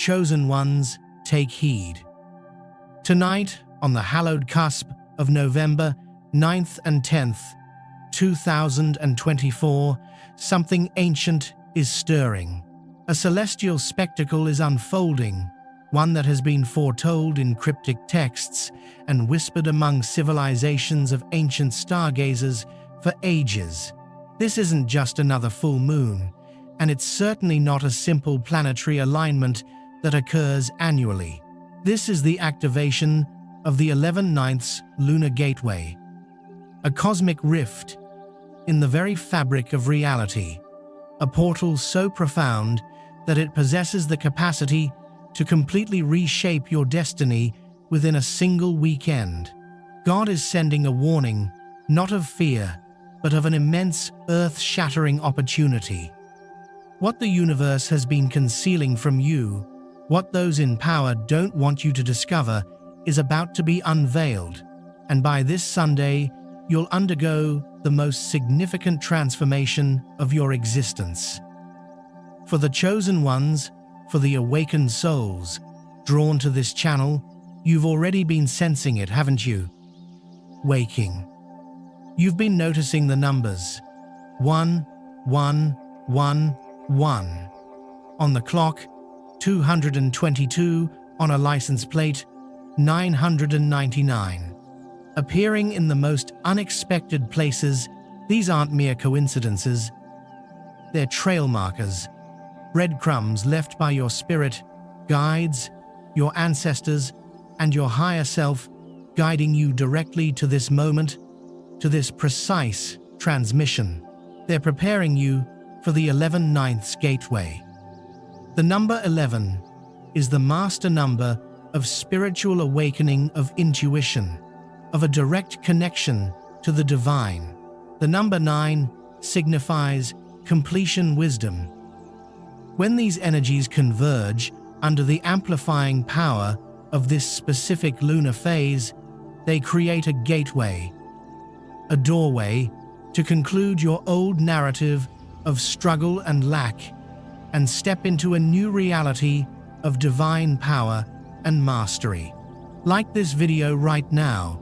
chosen ones, take heed. Tonight, on the hallowed cusp of November 9th and 10th, 2024, something ancient is stirring. A celestial spectacle is unfolding, one that has been foretold in cryptic texts and whispered among civilizations of ancient stargazers for ages. This isn't just another full moon, and it's certainly not a simple planetary alignment that occurs annually. This is the activation of the 11/9 Lunar Gateway, a cosmic rift in the very fabric of reality, a portal so profound that it possesses the capacity to completely reshape your destiny within a single weekend. God is sending a warning, not of fear, but of an immense, earth-shattering opportunity. What the universe has been concealing from you, what those in power don't want you to discover, is about to be unveiled, and by this Sunday, you'll undergo the most significant transformation of your existence. For the chosen ones, for the awakened souls, drawn to this channel, you've already been sensing it, haven't you? Waking. You've been noticing the numbers. 1, 1, 1, 1. On the clock, 222 on a license plate, 999. Appearing in the most unexpected places, these aren't mere coincidences. They're trail markers, breadcrumbs left by your spirit, guides, your ancestors, and your higher self, guiding you directly to this moment, to this precise transmission. They're preparing you for the 11/9 Gateway. The number 11 is the master number of spiritual awakening, of intuition, of a direct connection to the divine. The number 9 signifies completion, wisdom. When these energies converge under the amplifying power of this specific lunar phase, they create a gateway, a doorway to conclude your old narrative of struggle and lack and step into a new reality of divine power and mastery. Like this video right now,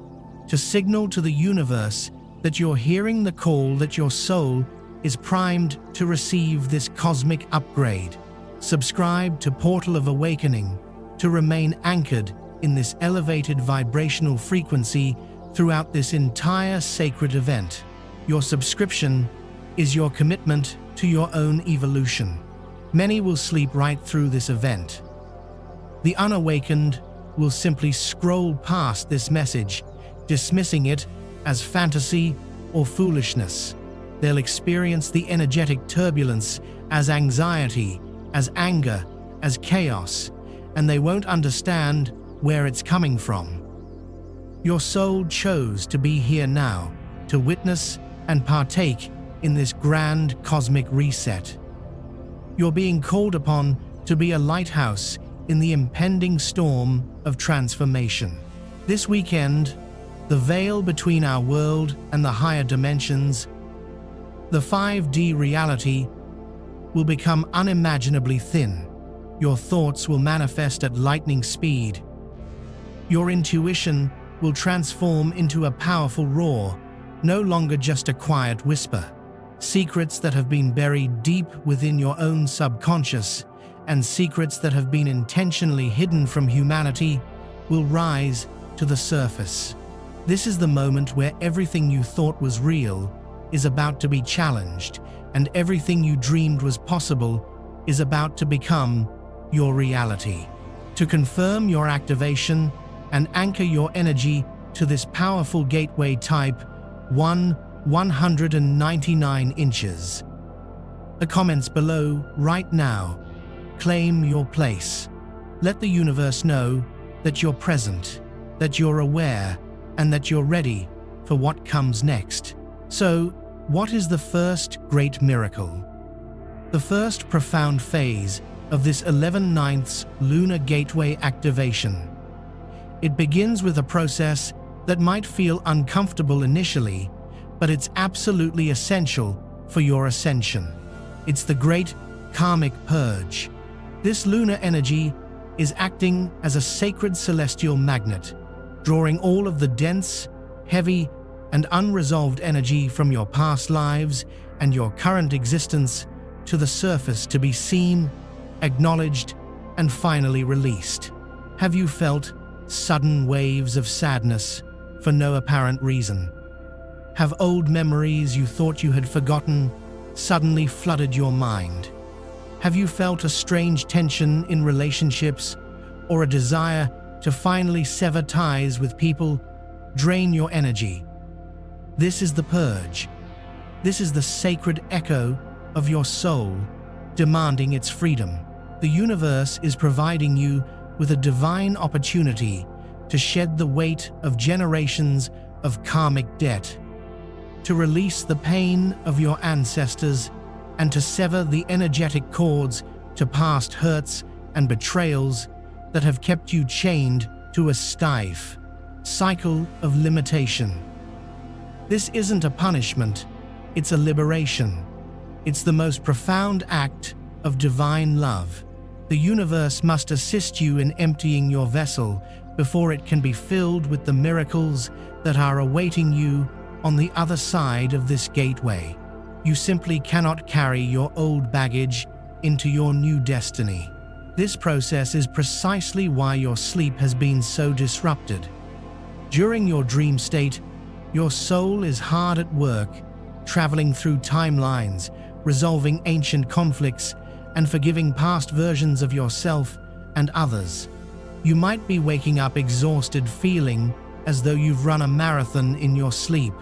to signal to the universe that you're hearing the call, that your soul is primed to receive this cosmic upgrade. Subscribe to Portal of Awakening to remain anchored in this elevated vibrational frequency throughout this entire sacred event. Your subscription is your commitment to your own evolution. Many will sleep right through this event. The unawakened will simply scroll past this message, dismissing it as fantasy or foolishness. They'll experience the energetic turbulence as anxiety, as anger, as chaos, and they won't understand where it's coming from. Your soul chose to be here now, to witness and partake in this grand cosmic reset. You're being called upon to be a lighthouse in the impending storm of transformation. This weekend, the veil between our world and the higher dimensions, the 5D reality, will become unimaginably thin. Your thoughts will manifest at lightning speed. Your intuition will transform into a powerful roar, no longer just a quiet whisper. Secrets that have been buried deep within your own subconscious, and secrets that have been intentionally hidden from humanity, will rise to the surface. This is the moment where everything you thought was real is about to be challenged, and everything you dreamed was possible is about to become your reality. To confirm your activation and anchor your energy to this powerful gateway, type 199 inches. The comments below right now. Claim your place. Let the universe know that you're present, that you're aware, and that you're ready for what comes next. So, what is the first great miracle? The first profound phase of this 11/9 Lunar Gateway activation. It begins with a process that might feel uncomfortable initially, but it's absolutely essential for your ascension. It's the great karmic purge. This lunar energy is acting as a sacred celestial magnet, drawing all of the dense, heavy, and unresolved energy from your past lives and your current existence to the surface to be seen, acknowledged, and finally released. Have you felt sudden waves of sadness for no apparent reason? Have old memories you thought you had forgotten suddenly flooded your mind? Have you felt a strange tension in relationships or a desire to finally sever ties with people drain your energy? This is the purge. This is the sacred echo of your soul demanding its freedom. The universe is providing you with a divine opportunity to shed the weight of generations of karmic debt, to release the pain of your ancestors, and to sever the energetic cords to past hurts and betrayals that have kept you chained to a stiff cycle of limitation. This isn't a punishment, it's a liberation. It's the most profound act of divine love. The universe must assist you in emptying your vessel before it can be filled with the miracles that are awaiting you on the other side of this gateway. You simply cannot carry your old baggage into your new destiny. This process is precisely why your sleep has been so disrupted. During your dream state, your soul is hard at work, traveling through timelines, resolving ancient conflicts, and forgiving past versions of yourself and others. You might be waking up exhausted, feeling as though you've run a marathon in your sleep.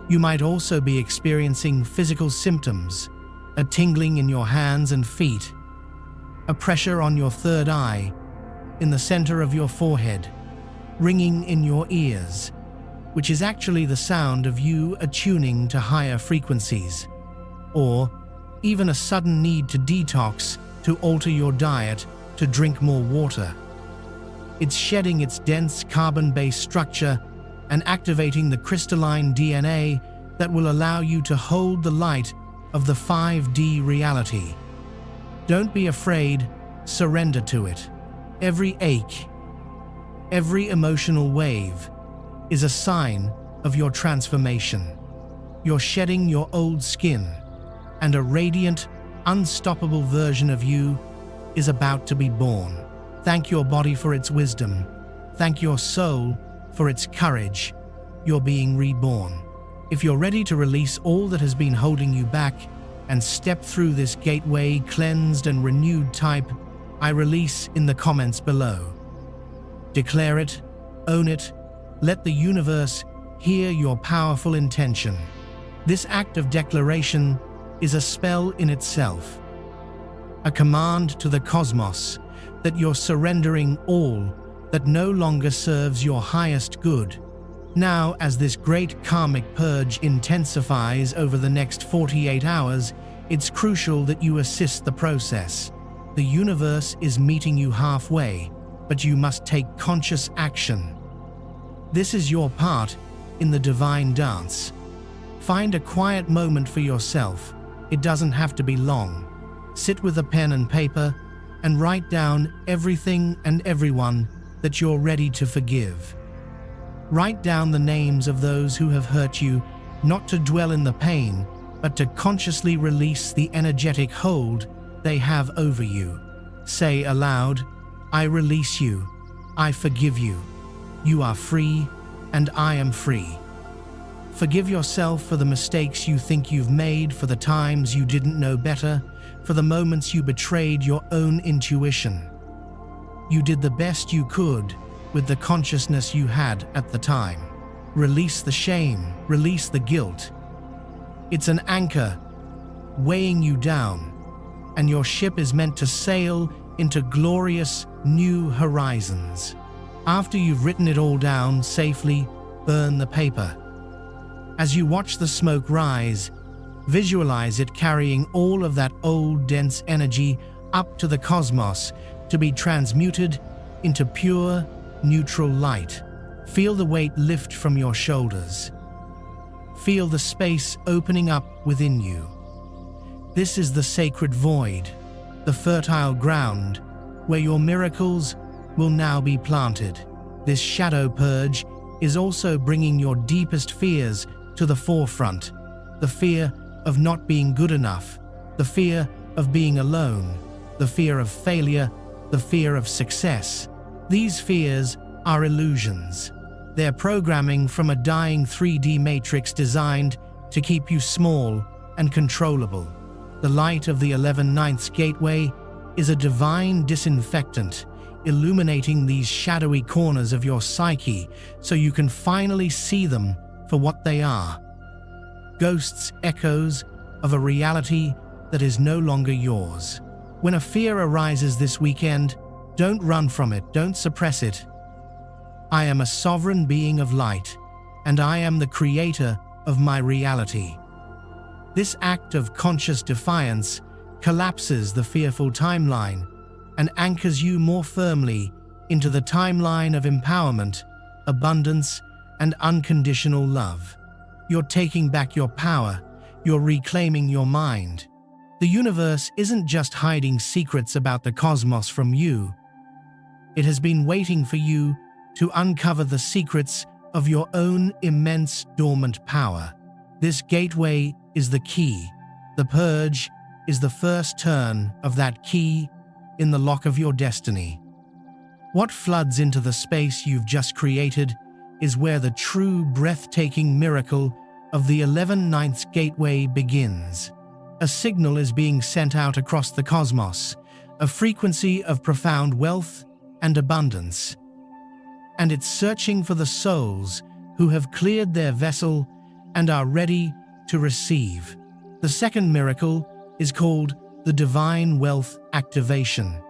You might also be experiencing physical symptoms, a tingling in your hands and feet, a pressure on your third eye, in the center of your forehead, ringing in your ears, which is actually the sound of you attuning to higher frequencies, or even a sudden need to detox, to alter your diet, to drink more water. It's shedding its dense carbon-based structure and activating the crystalline DNA that will allow you to hold the light of the 5D reality. Don't be afraid, surrender to it. Every ache, every emotional wave is a sign of your transformation. You're shedding your old skin, and a radiant, unstoppable version of you is about to be born. Thank your body for its wisdom. Thank your soul for its courage. You're being reborn. If you're ready to release all that has been holding you back and step through this gateway cleansed and renewed, type "I release" in the comments below. Declare it, own it, let the universe hear your powerful intention. This act of declaration is a spell in itself, a command to the cosmos that you're surrendering all that no longer serves your highest good. Now, as this great karmic purge intensifies over the next 48 hours, it's crucial that you assist the process. The universe is meeting you halfway, but you must take conscious action. This is your part in the divine dance. Find a quiet moment for yourself. It doesn't have to be long. Sit with a pen and paper and write down everything and everyone that you're ready to forgive. Write down the names of those who have hurt you, not to dwell in the pain, but to consciously release the energetic hold they have over you. Say aloud, "I release you. I forgive you. You are free, and I am free." Forgive yourself for the mistakes you think you've made, for the times you didn't know better, for the moments you betrayed your own intuition. You did the best you could with the consciousness you had at the time. Release the shame, release the guilt. It's an anchor weighing you down, and your ship is meant to sail into glorious new horizons. After you've written it all down safely, burn the paper. As you watch the smoke rise, visualize it carrying all of that old dense energy up to the cosmos to be transmuted into pure, neutral light. Feel the weight lift from your shoulders. Feel the space opening up within you. This is the sacred void, the fertile ground where your miracles will now be planted. This shadow purge is also bringing your deepest fears to the forefront. The fear of not being good enough, the fear of being alone, the fear of failure, the fear of success. These fears are illusions. They're programming from a dying 3D matrix designed to keep you small and controllable. The light of the 11/9 Gateway is a divine disinfectant, illuminating these shadowy corners of your psyche so you can finally see them for what they are. Ghosts, echoes of a reality that is no longer yours. When a fear arises this weekend, don't run from it, don't suppress it. I am a sovereign being of light, and I am the creator of my reality. This act of conscious defiance collapses the fearful timeline and anchors you more firmly into the timeline of empowerment, abundance, and unconditional love. You're taking back your power, you're reclaiming your mind. The universe isn't just hiding secrets about the cosmos from you. It has been waiting for you to uncover the secrets of your own immense dormant power. This gateway is the key. The purge is the first turn of that key in the lock of your destiny. What floods into the space you've just created is where the true breathtaking miracle of the 11/9 Gateway begins. A signal is being sent out across the cosmos, a frequency of profound wealth and abundance. And it's searching for the souls who have cleared their vessel and are ready to receive. The second miracle is called the Divine Wealth Activation,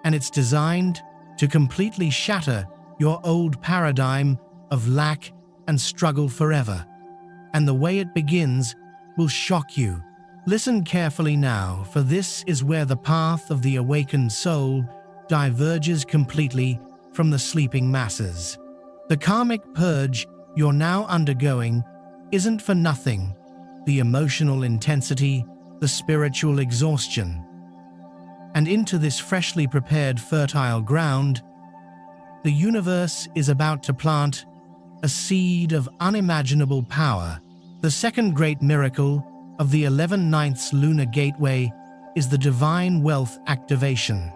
and it's designed to completely shatter your old paradigm of lack and struggle forever. And the way it begins will shock you. Listen carefully now, for this is where the path of the awakened soul diverges completely from the sleeping masses. The karmic purge you're now undergoing isn't for nothing. The emotional intensity, the spiritual exhaustion. And into this freshly prepared fertile ground, the universe is about to plant a seed of unimaginable power. The second great miracle of the 11/9 Lunar Gateway is the Divine Wealth Activation.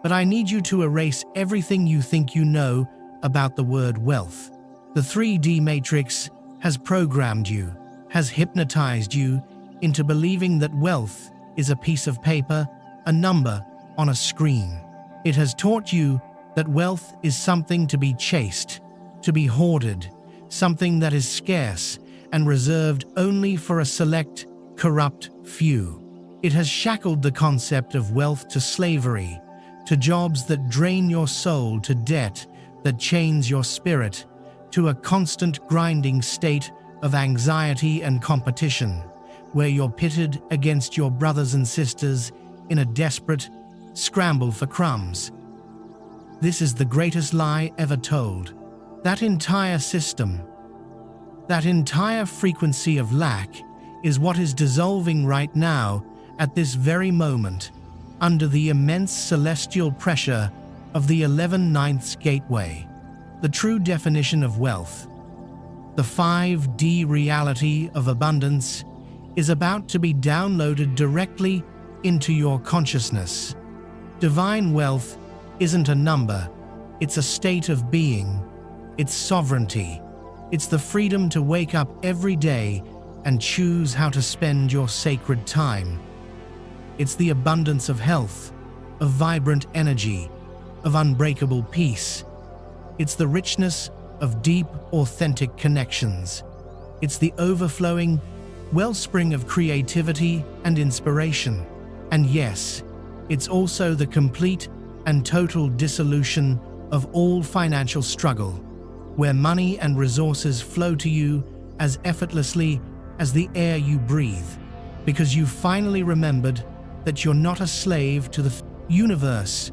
But I need you to erase everything you think you know about the word wealth. The 3D matrix has programmed you, has hypnotized you into believing that wealth is a piece of paper, a number on a screen. It has taught you that wealth is something to be chased, to be hoarded, something that is scarce and reserved only for a select, corrupt few. It has shackled the concept of wealth to slavery, to jobs that drain your soul, to debt that chains your spirit, to a constant grinding state of anxiety and competition, where you're pitted against your brothers and sisters in a desperate scramble for crumbs. This is the greatest lie ever told. That entire system, that entire frequency of lack is what is dissolving right now at this very moment under the immense celestial pressure of the 11/9 Gateway. The true definition of wealth, the 5D reality of abundance, is about to be downloaded directly into your consciousness. Divine wealth isn't a number, it's a state of being, it's sovereignty, it's the freedom to wake up every day and choose how to spend your sacred time. It's the abundance of health, of vibrant energy, of unbreakable peace. It's the richness of deep, authentic connections. It's the overflowing wellspring of creativity and inspiration. And yes, it's also the complete and total dissolution of all financial struggle, where money and resources flow to you as effortlessly as the air you breathe, because you've finally remembered that you're not a slave to the universe.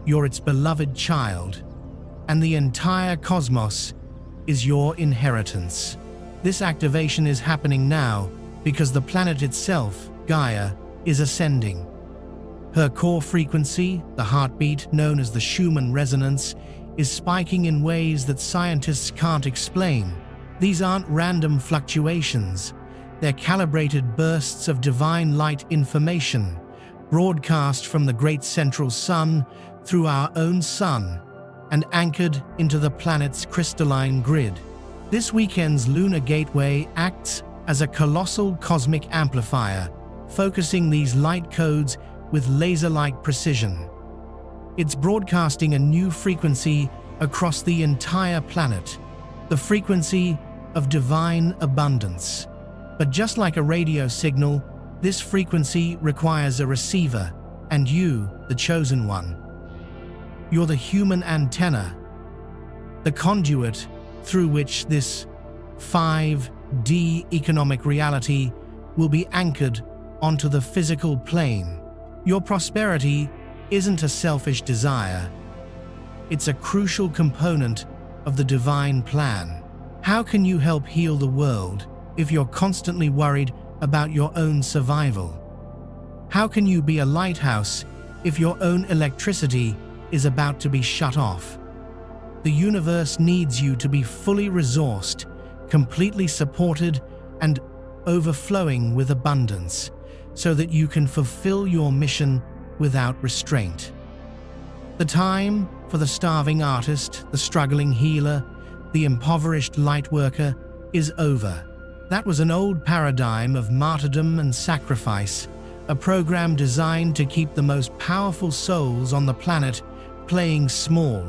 You're its beloved child, and the entire cosmos is your inheritance. This activation is happening now because the planet itself, Gaia, is ascending. Her core frequency, the heartbeat known as the Schumann resonance, is spiking in ways that scientists can't explain. These aren't random fluctuations. They're calibrated bursts of divine light information, broadcast from the great central sun through our own sun and anchored into the planet's crystalline grid. This weekend's Lunar Gateway acts as a colossal cosmic amplifier, focusing these light codes with laser-like precision. It's broadcasting a new frequency across the entire planet, the frequency of divine abundance. But just like a radio signal, this frequency requires a receiver, and you, the chosen one. You're the human antenna, the conduit through which this 5D economic reality will be anchored onto the physical plane. Your prosperity isn't a selfish desire. It's a crucial component of the divine plan. How can you help heal the world if you're constantly worried about your own survival? How can you be a lighthouse if your own electricity is about to be shut off? The universe needs you to be fully resourced, completely supported, and overflowing with abundance, so that you can fulfill your mission without restraint. The time for the starving artist, the struggling healer, the impoverished lightworker is over. That was an old paradigm of martyrdom and sacrifice, a program designed to keep the most powerful souls on the planet playing small.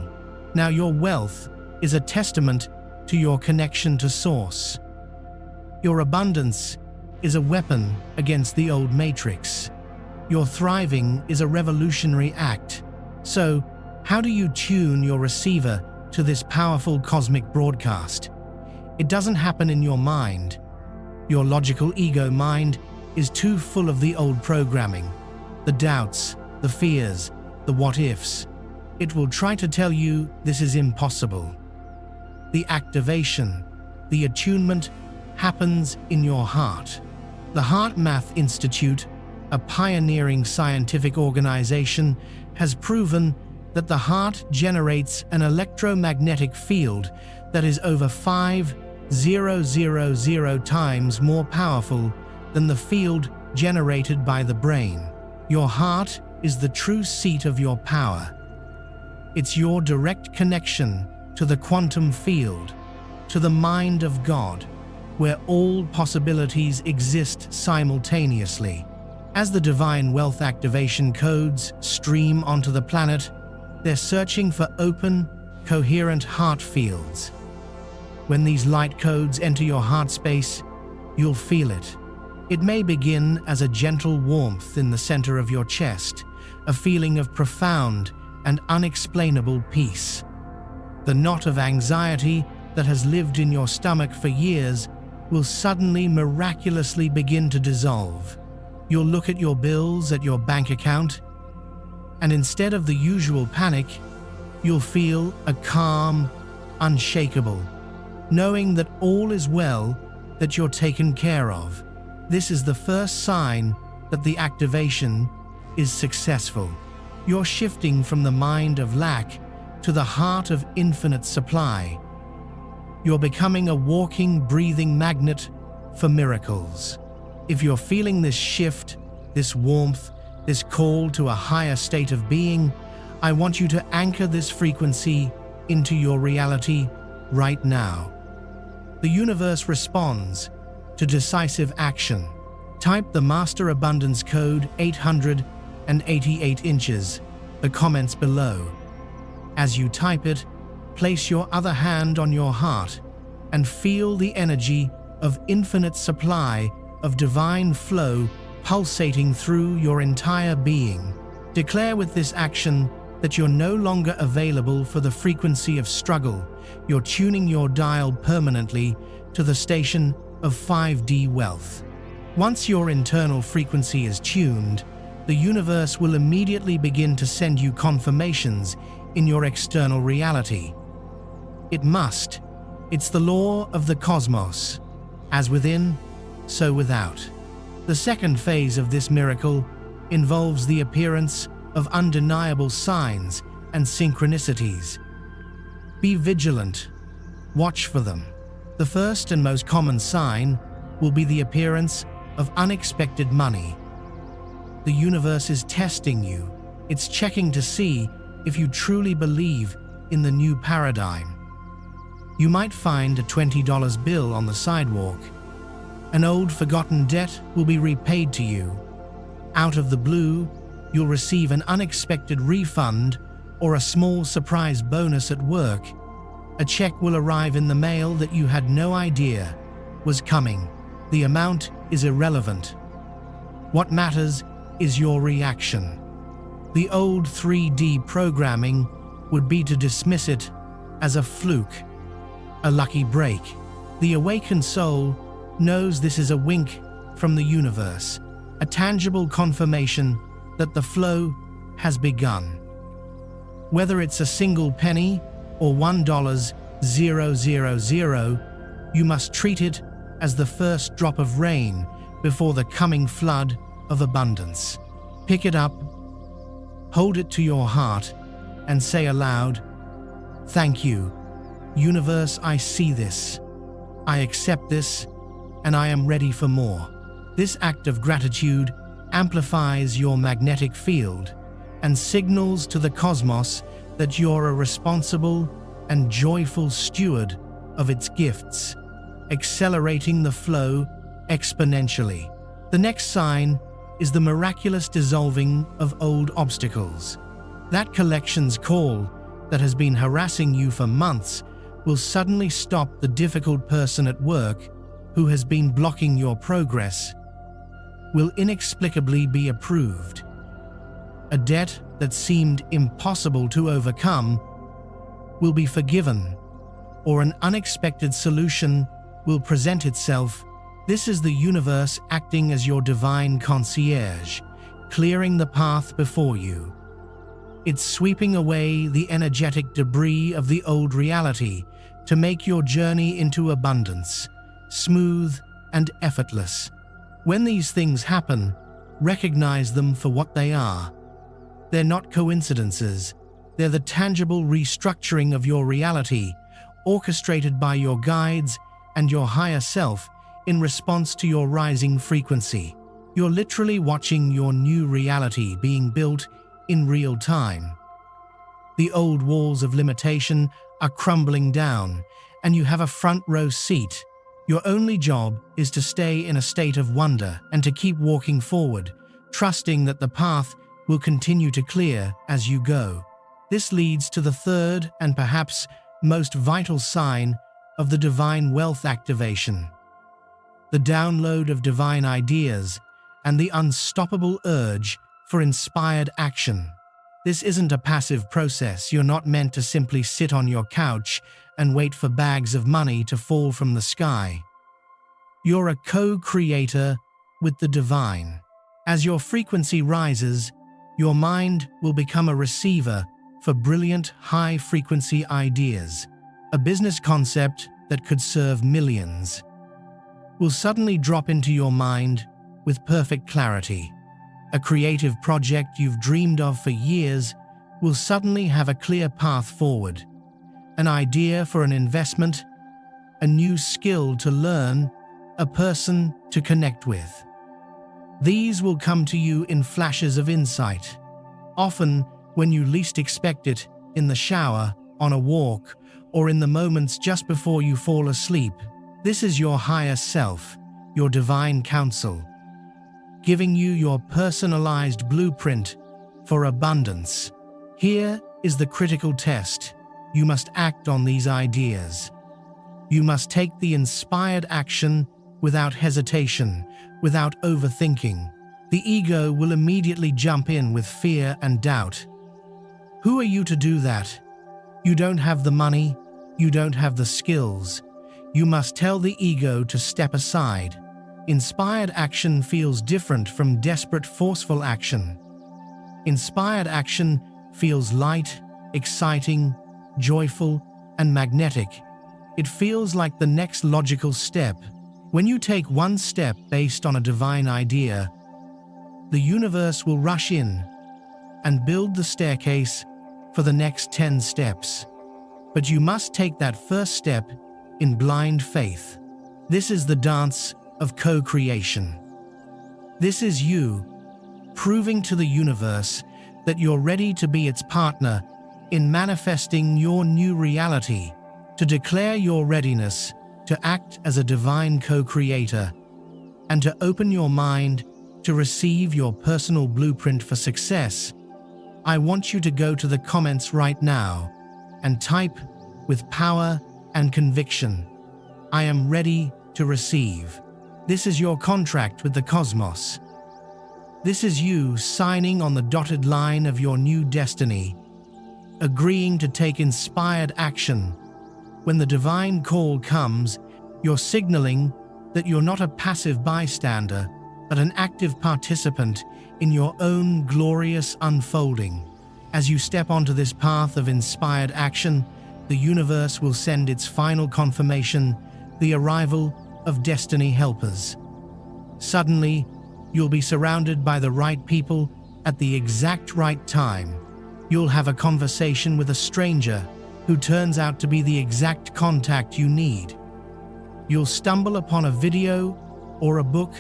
Now your wealth is a testament to your connection to Source. Your abundance is a weapon against the old matrix. Your thriving is a revolutionary act. So, how do you tune your receiver to this powerful cosmic broadcast? It doesn't happen in your mind. Your logical ego mind is too full of the old programming, the doubts, the fears, the what-ifs. It will try to tell you this is impossible. The activation, the attunement, happens in your heart. The Heart Math Institute, a pioneering scientific organization, has proven that the heart generates an electromagnetic field that is over 5,000 times more powerful than the field generated by the brain. Your heart is the true seat of your power. It's your direct connection to the quantum field, to the mind of God, where all possibilities exist simultaneously. As the divine wealth activation codes stream onto the planet, they're searching for open, coherent heart fields. When these light codes enter your heart space, you'll feel it. It may begin as a gentle warmth in the center of your chest, a feeling of profound and unexplainable peace. The knot of anxiety that has lived in your stomach for years will suddenly miraculously begin to dissolve. You'll look at your bills, at your bank account, and instead of the usual panic, you'll feel a calm, unshakable, knowing that all is well, that you're taken care of. This is the first sign that the activation is successful. You're shifting from the mind of lack to the heart of infinite supply. You're becoming a walking, breathing magnet for miracles. If you're feeling this shift, this warmth, this call to a higher state of being, I want you to anchor this frequency into your reality right now. The universe responds to decisive action. Type the Master Abundance Code 888 inches, the comments below. As you type it, place your other hand on your heart and feel the energy of infinite supply of divine flow pulsating through your entire being. Declare with this action that you're no longer available for the frequency of struggle. You're tuning your dial permanently to the station of 5D wealth. Once your internal frequency is tuned, the universe will immediately begin to send you confirmations in your external reality. It must. It's the law of the cosmos. As within, so without. The second phase of this miracle involves the appearance of undeniable signs and synchronicities. Be vigilant. Watch for them. The first and most common sign will be the appearance of unexpected money. The universe is testing you. It's checking to see if you truly believe in the new paradigm. You might find a $20 bill on the sidewalk. An old forgotten debt will be repaid to you. Out of the blue, you'll receive an unexpected refund or a small surprise bonus at work. A check will arrive in the mail that you had no idea was coming. The amount is irrelevant. What matters is your reaction. The old 3D programming would be to dismiss it as a fluke, a lucky break. The awakened soul knows this is a wink from the universe, a tangible confirmation that the flow has begun. Whether it's a single penny or $1,000, you must treat it as the first drop of rain before the coming flood of abundance. Pick it up, hold it to your heart, and say aloud, "Thank you, universe, I see this, I accept this, and I am ready for more." This act of gratitude amplifies your magnetic field and signals to the cosmos that you're a responsible and joyful steward of its gifts, accelerating the flow exponentially. The next sign is the miraculous dissolving of old obstacles. That collections call that has been harassing you for months will suddenly stop the difficult person at work who has been blocking your progress will inexplicably be approved. A debt that seemed impossible to overcome will be forgiven, or an unexpected solution will present itself. This is the universe acting as your divine concierge, clearing the path before you. It's sweeping away the energetic debris of the old reality to make your journey into abundance smooth and effortless. When these things happen, recognize them for what they are. They're not coincidences. They're the tangible restructuring of your reality, orchestrated by your guides and your higher self in response to your rising frequency. You're literally watching your new reality being built in real time. The old walls of limitation are crumbling down, and you have a front row seat. Your only job is to stay in a state of wonder and to keep walking forward, trusting that the path will continue to clear as you go. This leads to the third and perhaps most vital sign of the divine wealth activation: the download of divine ideas and the unstoppable urge for inspired action. This isn't a passive process. You're not meant to simply sit on your couch and wait for bags of money to fall from the sky. You're a co-creator with the divine. As your frequency rises, your mind will become a receiver for brilliant, high-frequency ideas. A business concept that could serve millions will suddenly drop into your mind with perfect clarity. A creative project you've dreamed of for years will suddenly have a clear path forward. An idea for an investment, a new skill to learn, a person to connect with. These will come to you in flashes of insight, often when you least expect it, in the shower, on a walk, or in the moments just before you fall asleep. This is your higher self, your divine counsel, giving you your personalized blueprint for abundance. Here is the critical test. You must act on these ideas. You must take the inspired action without hesitation, without overthinking. The ego will immediately jump in with fear and doubt. Who are you to do that? You don't have the money. You don't have the skills. You must tell the ego to step aside. Inspired action feels different from desperate, forceful action. Inspired action feels light, exciting, joyful, and magnetic. It feels like the next logical step. When you take one step based on a divine idea, the universe will rush in and build the staircase for the next 10 steps. But you must take that first step in blind faith. This is the dance of co-creation. This is you proving to the universe that you're ready to be its partner in manifesting your new reality, to declare your readiness to act as a divine co-creator, and to open your mind to receive your personal blueprint for success. I want you to go to the comments right now and type with power and conviction, "I am ready to receive." This is your contract with the cosmos. This is you signing on the dotted line of your new destiny, agreeing to take inspired action. When the divine call comes, you're signaling that you're not a passive bystander, but an active participant in your own glorious unfolding. As you step onto this path of inspired action, the universe will send its final confirmation, the arrival of destiny helpers. Suddenly, you'll be surrounded by the right people at the exact right time. You'll have a conversation with a stranger who turns out to be the exact contact you need. You'll stumble upon a video or a book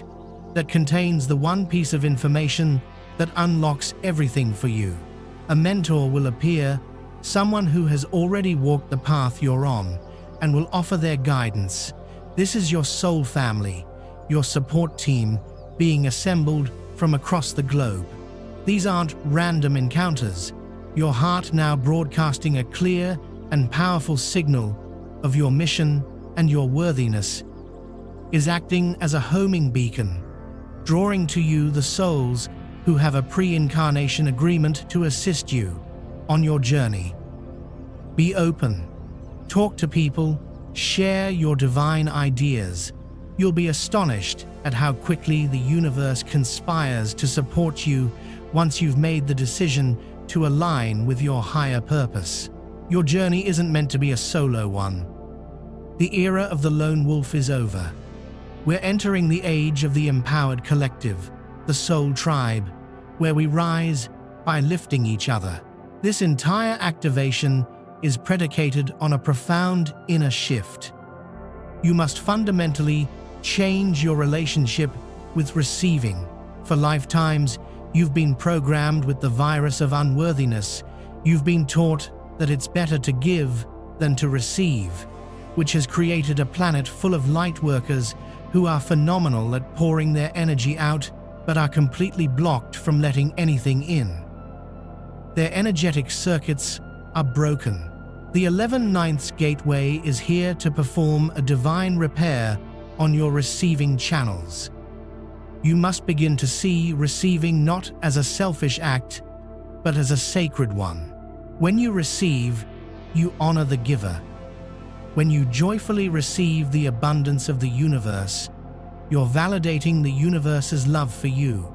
that contains the one piece of information that unlocks everything for you. A mentor will appear, someone who has already walked the path you're on, and will offer their guidance. This is your soul family, your support team, being assembled from across the globe. These aren't random encounters. Your heart, now broadcasting a clear and powerful signal of your mission and your worthiness, is acting as a homing beacon, drawing to you the souls who have a pre-incarnation agreement to assist you on your journey. Be open, talk to people, share your divine ideas. You'll be astonished at how quickly the universe conspires to support you once you've made the decision to align with your higher purpose. Your journey isn't meant to be a solo one. The era of the lone wolf is over. We're entering the age of the empowered collective, the soul tribe, where we rise by lifting each other. This entire activation is predicated on a profound inner shift. You must fundamentally change your relationship with receiving. For lifetimes, you've been programmed with the virus of unworthiness. You've been taught that it's better to give than to receive, which has created a planet full of light workers who are phenomenal at pouring their energy out, but are completely blocked from letting anything in. Their energetic circuits are broken. The 11/9 Gateway is here to perform a divine repair on your receiving channels. You must begin to see receiving not as a selfish act, but as a sacred one. When you receive, you honor the giver. When you joyfully receive the abundance of the universe, you're validating the universe's love for you.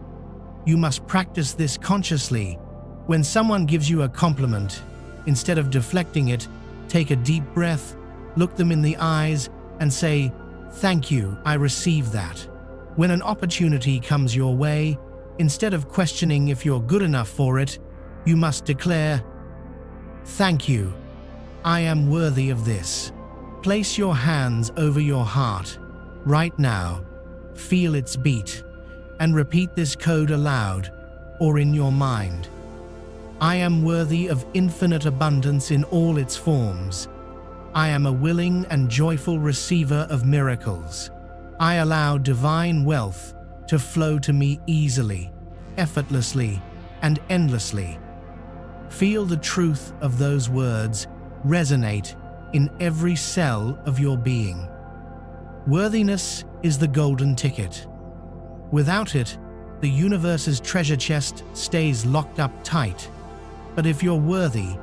You must practice this consciously. When someone gives you a compliment, instead of deflecting it, take a deep breath, look them in the eyes, and say, "Thank you, I received that." When an opportunity comes your way, instead of questioning if you're good enough for it, you must declare, "Thank you, I am worthy of this." Place your hands over your heart right now, feel its beat, and repeat this code aloud or in your mind. I am worthy of infinite abundance in all its forms. I am a willing and joyful receiver of miracles. I allow divine wealth to flow to me easily, effortlessly, and endlessly. Feel the truth of those words resonate in every cell of your being. Worthiness is the golden ticket. Without it, the universe's treasure chest stays locked up tight. But if you're worthy,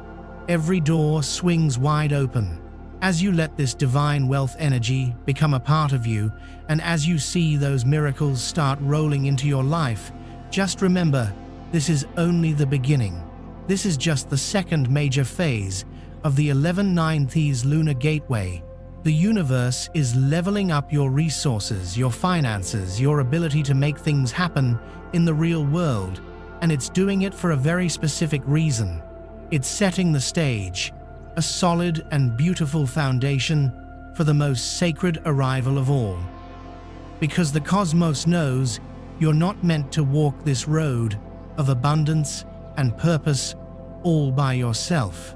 every door swings wide open. As you let this divine wealth energy become a part of you, and as you see those miracles start rolling into your life, just remember, this is only the beginning. This is just the second major phase of the 11/9 Lunar Gateway. The universe is leveling up your resources, your finances, your ability to make things happen in the real world, and it's doing it for a very specific reason. It's setting the stage, a solid and beautiful foundation for the most sacred arrival of all. Because the cosmos knows you're not meant to walk this road of abundance and purpose all by yourself.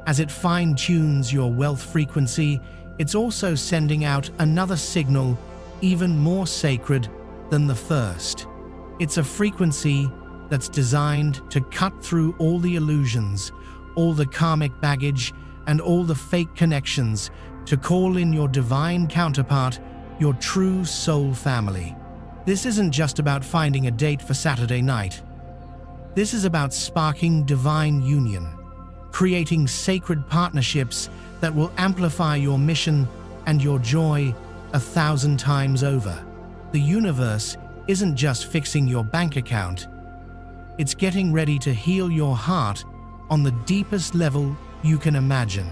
As it fine-tunes your wealth frequency, it's also sending out another signal even more sacred than the first. It's a frequency that's designed to cut through all the illusions, all the karmic baggage, and all the fake connections to call in your divine counterpart, your true soul family. This isn't just about finding a date for Saturday night. This is about sparking divine union, creating sacred partnerships that will amplify your mission and your joy 1,000 times over. The universe isn't just fixing your bank account, it's getting ready to heal your heart on the deepest level you can imagine.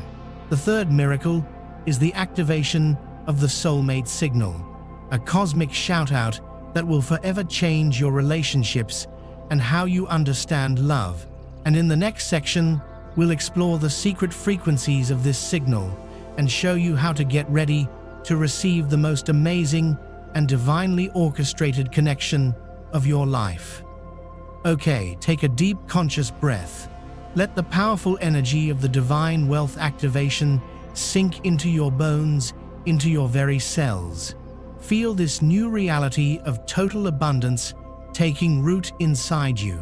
The third miracle is the activation of the soulmate signal, a cosmic shout-out that will forever change your relationships and how you understand love. And in the next section, we'll explore the secret frequencies of this signal and show you how to get ready to receive the most amazing and divinely orchestrated connection of your life. Okay, take a deep conscious breath. Let the powerful energy of the divine wealth activation sink into your bones, into your very cells. Feel this new reality of total abundance taking root inside you.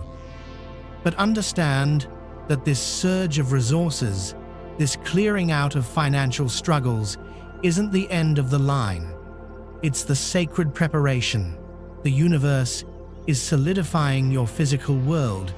But understand that this surge of resources, this clearing out of financial struggles, isn't the end of the line. It's the sacred preparation. The universe is solidifying your physical world,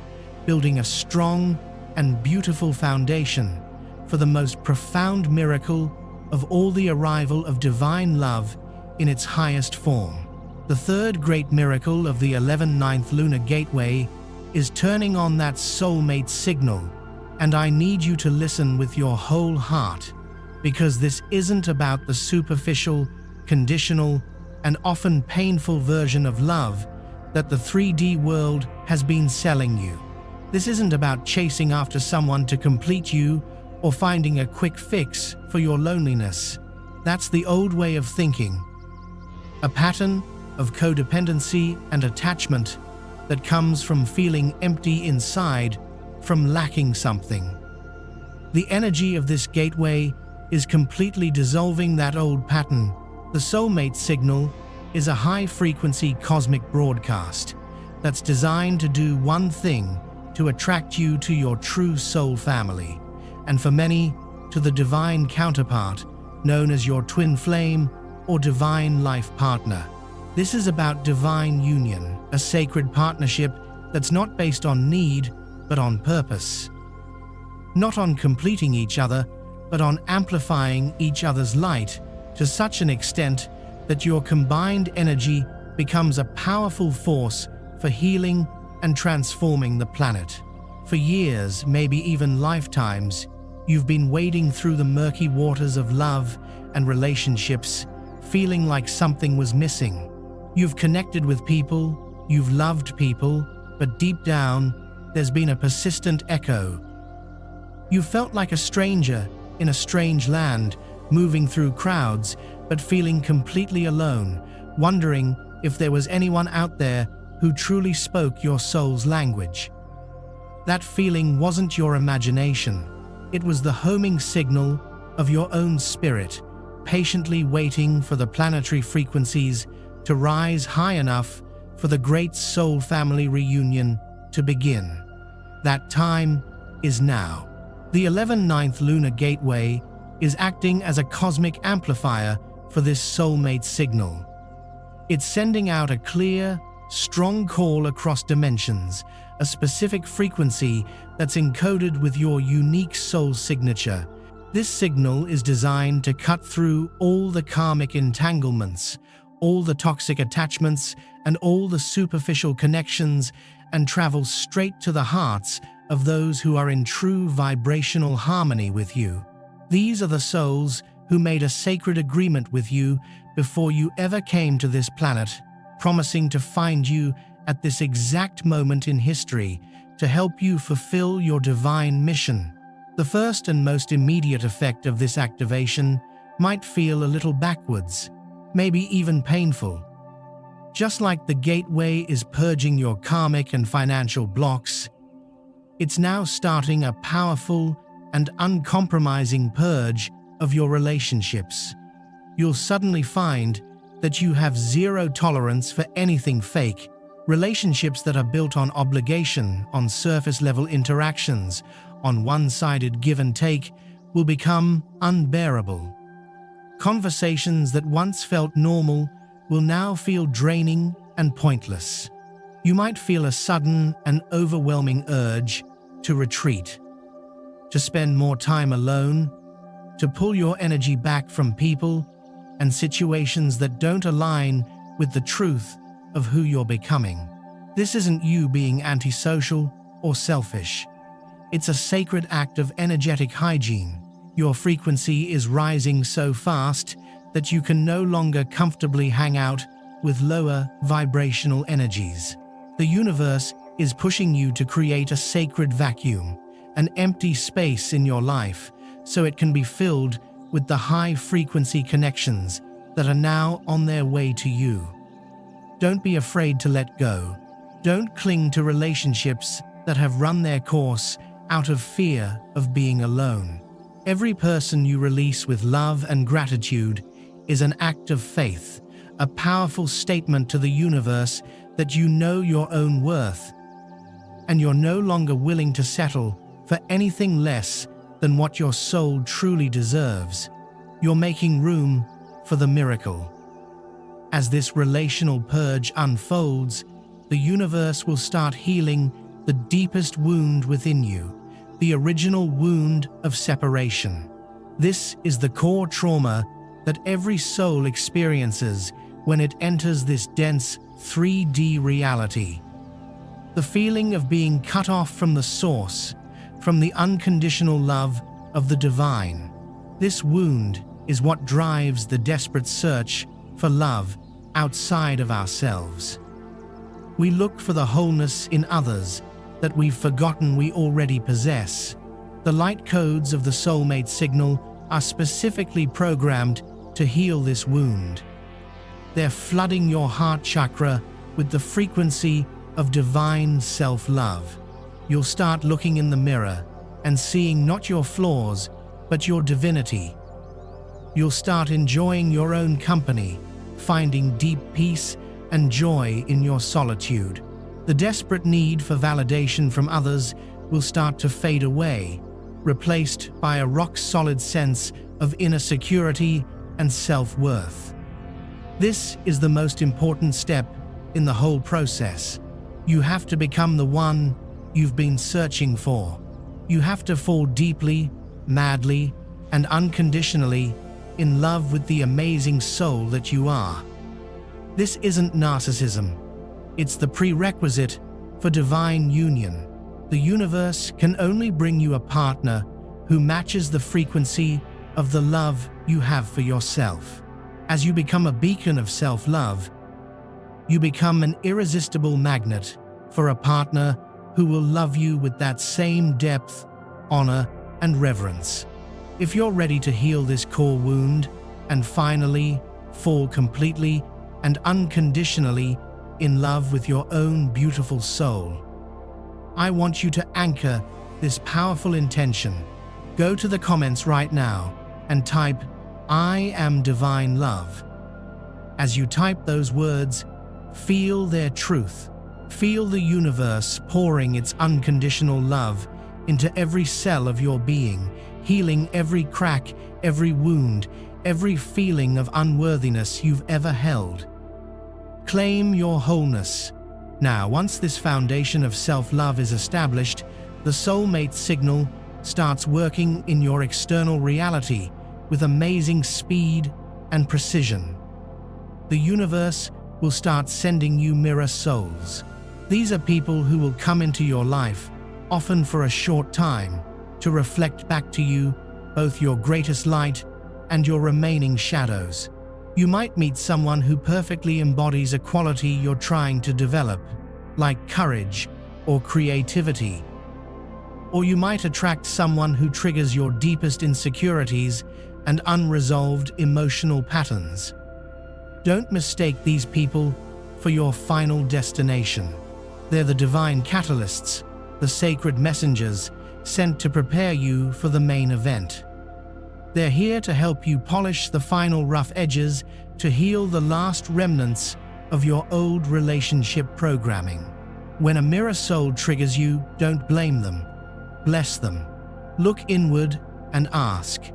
building a strong and beautiful foundation for the most profound miracle of all, the arrival of divine love in its highest form. The third great miracle of the 11th Lunar Gateway is turning on that soulmate signal, and I need you to listen with your whole heart, because this isn't about the superficial, conditional, and often painful version of love that the 3D world has been selling you. This isn't about chasing after someone to complete you or finding a quick fix for your loneliness. That's the old way of thinking, a pattern of codependency and attachment that comes from feeling empty inside, from lacking something. The energy of this gateway is completely dissolving that old pattern. The soulmate signal is a high-frequency cosmic broadcast that's designed to do one thing: to attract you to your true soul family, and for many, to the divine counterpart, known as your twin flame or divine life partner. This is about divine union, a sacred partnership that's not based on need, but on purpose. Not on completing each other, but on amplifying each other's light to such an extent that your combined energy becomes a powerful force for healing and transforming the planet. For years, maybe even lifetimes, you've been wading through the murky waters of love and relationships, feeling like something was missing. You've connected with people, you've loved people, but deep down, there's been a persistent echo. You felt like a stranger in a strange land, moving through crowds, but feeling completely alone, wondering if there was anyone out there who truly spoke your soul's language. That feeling wasn't your imagination. It was the homing signal of your own spirit, patiently waiting for the planetary frequencies to rise high enough for the great soul family reunion to begin. That time is now. The 11th Lunar Gateway is acting as a cosmic amplifier for this soulmate signal. It's sending out a clear, strong call across dimensions, a specific frequency that's encoded with your unique soul signature. This signal is designed to cut through all the karmic entanglements, all the toxic attachments, and all the superficial connections, and travel straight to the hearts of those who are in true vibrational harmony with you. These are the souls who made a sacred agreement with you before you ever came to this planet, promising to find you at this exact moment in history to help you fulfill your divine mission. The first and most immediate effect of this activation might feel a little backwards, maybe even painful. Just like the gateway is purging your karmic and financial blocks, it's now starting a powerful and uncompromising purge of your relationships. You'll suddenly find that you have zero tolerance for anything fake. Relationships that are built on obligation, on surface-level interactions, on one-sided give and take, will become unbearable. Conversations that once felt normal will now feel draining and pointless. You might feel a sudden and overwhelming urge to retreat, to spend more time alone, to pull your energy back from people and situations that don't align with the truth of who you're becoming. This isn't you being antisocial or selfish. It's a sacred act of energetic hygiene. Your frequency is rising so fast that you can no longer comfortably hang out with lower vibrational energies. The universe is pushing you to create a sacred vacuum, an empty space in your life, so it can be filled with the high-frequency connections that are now on their way to you. Don't be afraid to let go. Don't cling to relationships that have run their course out of fear of being alone. Every person you release with love and gratitude is an act of faith, a powerful statement to the universe that you know your own worth, and you're no longer willing to settle for anything less than what your soul truly deserves. You're making room for the miracle. As this relational purge unfolds, the universe will start healing the deepest wound within you, the original wound of separation. This is the core trauma that every soul experiences when it enters this dense 3D reality. The feeling of being cut off from the source, from the unconditional love of the divine. This wound is what drives the desperate search for love outside of ourselves. We look for the wholeness in others that we've forgotten we already possess. The light codes of the soulmate signal are specifically programmed to heal this wound. They're flooding your heart chakra with the frequency of divine self-love. You'll start looking in the mirror and seeing not your flaws, but your divinity. You'll start enjoying your own company, finding deep peace and joy in your solitude. The desperate need for validation from others will start to fade away, replaced by a rock-solid sense of inner security and self-worth. This is the most important step in the whole process. You have to become the one you've been searching for. You have to fall deeply, madly, and unconditionally in love with the amazing soul that you are. This isn't narcissism. It's the prerequisite for divine union. The universe can only bring you a partner who matches the frequency of the love you have for yourself. As you become a beacon of self-love, you become an irresistible magnet for a partner who will love you with that same depth, honor, and reverence. If you're ready to heal this core wound and finally fall completely and unconditionally in love with your own beautiful soul, I want you to anchor this powerful intention. Go to the comments right now and type, "I am divine love." As you type those words, feel their truth. Feel the universe pouring its unconditional love into every cell of your being, healing every crack, every wound, every feeling of unworthiness you've ever held. Claim your wholeness. Now, once this foundation of self-love is established, the soulmate signal starts working in your external reality with amazing speed and precision. The universe will start sending you mirror souls. These are people who will come into your life, often for a short time, to reflect back to you both your greatest light and your remaining shadows. You might meet someone who perfectly embodies a quality you're trying to develop, like courage or creativity. Or you might attract someone who triggers your deepest insecurities and unresolved emotional patterns. Don't mistake these people for your final destination. They're the divine catalysts, the sacred messengers sent to prepare you for the main event. They're here to help you polish the final rough edges, to heal the last remnants of your old relationship programming. When a mirror soul triggers you, don't blame them. Bless them. Look inward and ask,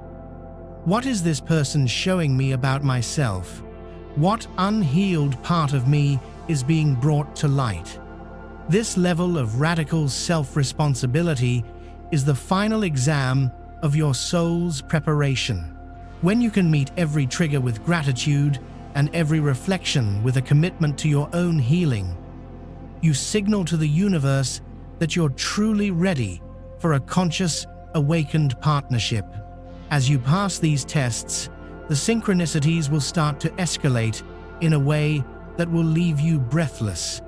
what is this person showing me about myself? What unhealed part of me is being brought to light? This level of radical self-responsibility is the final exam of your soul's preparation. When you can meet every trigger with gratitude and every reflection with a commitment to your own healing, you signal to the universe that you're truly ready for a conscious, awakened partnership. As you pass these tests, the synchronicities will start to escalate in a way that will leave you breathless.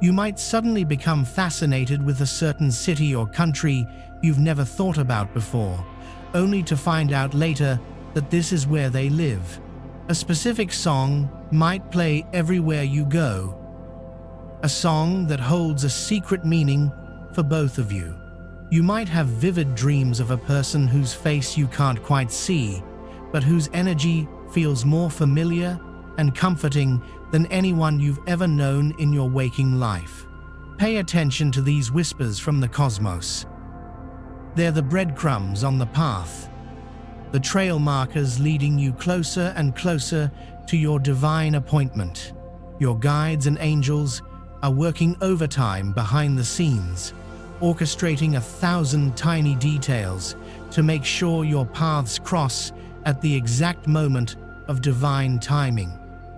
You might suddenly become fascinated with a certain city or country you've never thought about before, only to find out later that this is where they live. A specific song might play everywhere you go, a song that holds a secret meaning for both of you. You might have vivid dreams of a person whose face you can't quite see, but whose energy feels more familiar and comforting than anyone you've ever known in your waking life. Pay attention to these whispers from the cosmos. They're the breadcrumbs on the path, the trail markers leading you closer and closer to your divine appointment. Your guides and angels are working overtime behind the scenes, orchestrating 1,000 tiny details to make sure your paths cross at the exact moment of divine timing.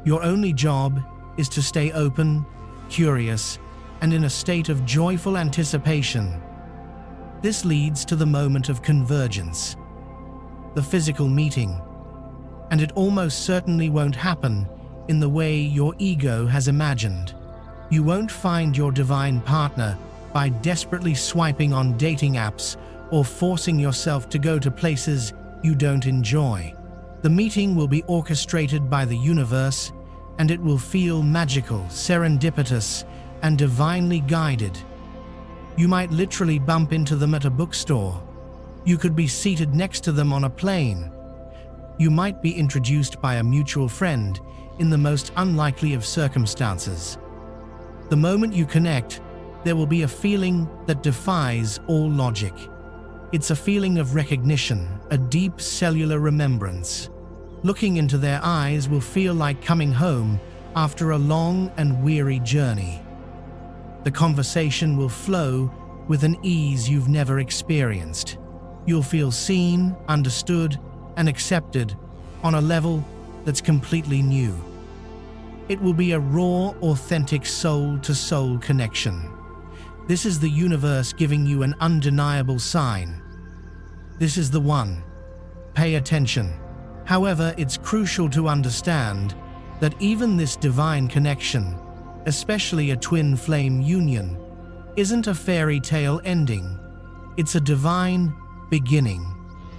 Your only job is to stay open, curious, and in a state of joyful anticipation. This leads to the moment of convergence, the physical meeting, and it almost certainly won't happen in the way your ego has imagined. You won't find your divine partner by desperately swiping on dating apps or forcing yourself to go to places you don't enjoy. The meeting will be orchestrated by the universe, and it will feel magical, serendipitous, and divinely guided. You might literally bump into them at a bookstore. You could be seated next to them on a plane. You might be introduced by a mutual friend in the most unlikely of circumstances. The moment you connect, there will be a feeling that defies all logic. It's a feeling of recognition, a deep cellular remembrance. Looking into their eyes will feel like coming home after a long and weary journey. The conversation will flow with an ease you've never experienced. You'll feel seen, understood, and accepted on a level that's completely new. It will be a raw, authentic soul-to-soul connection. This is the universe giving you an undeniable sign. This is the one. Pay attention. However, it's crucial to understand that even this divine connection, especially a twin flame union, isn't a fairy tale ending. It's a divine beginning.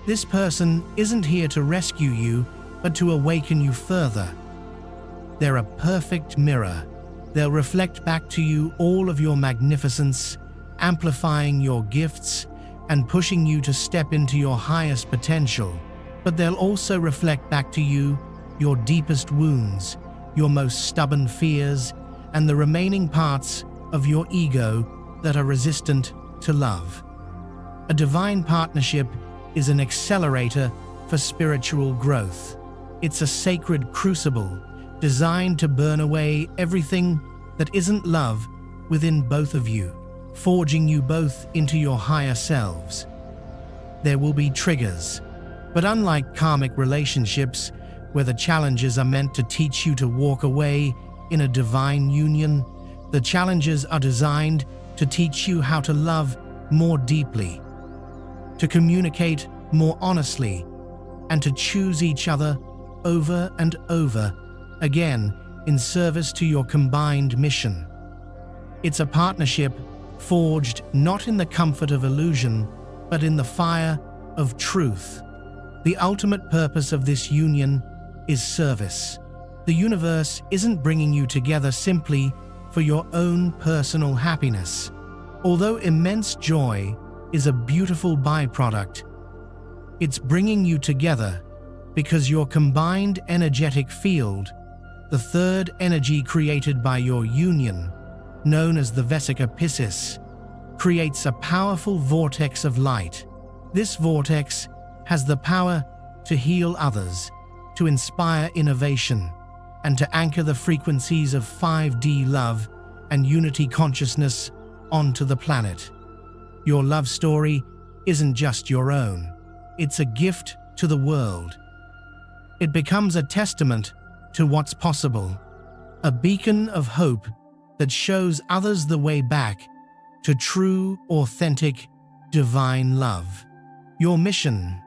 This person isn't here to rescue you, but to awaken you further. They're a perfect mirror. They'll reflect back to you all of your magnificence, amplifying your gifts and pushing you to step into your highest potential. But they'll also reflect back to you your deepest wounds, your most stubborn fears, and the remaining parts of your ego that are resistant to love. A divine partnership is an accelerator for spiritual growth. It's a sacred crucible designed to burn away everything that isn't love within both of you, forging you both into your higher selves. There will be triggers, but unlike karmic relationships, where the challenges are meant to teach you to walk away in a divine union, the challenges are designed to teach you how to love more deeply, to communicate more honestly, and to choose each other over and over again in service to your combined mission. It's a partnership forged not in the comfort of illusion, but in the fire of truth. The ultimate purpose of this union is service. The universe isn't bringing you together simply for your own personal happiness. Although immense joy is a beautiful byproduct, it's bringing you together because your combined energetic field, the third energy created by your union, known as the Vesica Piscis, creates a powerful vortex of light. This vortex has the power to heal others, to inspire innovation, and to anchor the frequencies of 5D love and unity consciousness onto the planet. Your love story isn't just your own. It's a gift to the world. It becomes a testament to what's possible, a beacon of hope that shows others the way back to true, authentic, divine love. Your mission,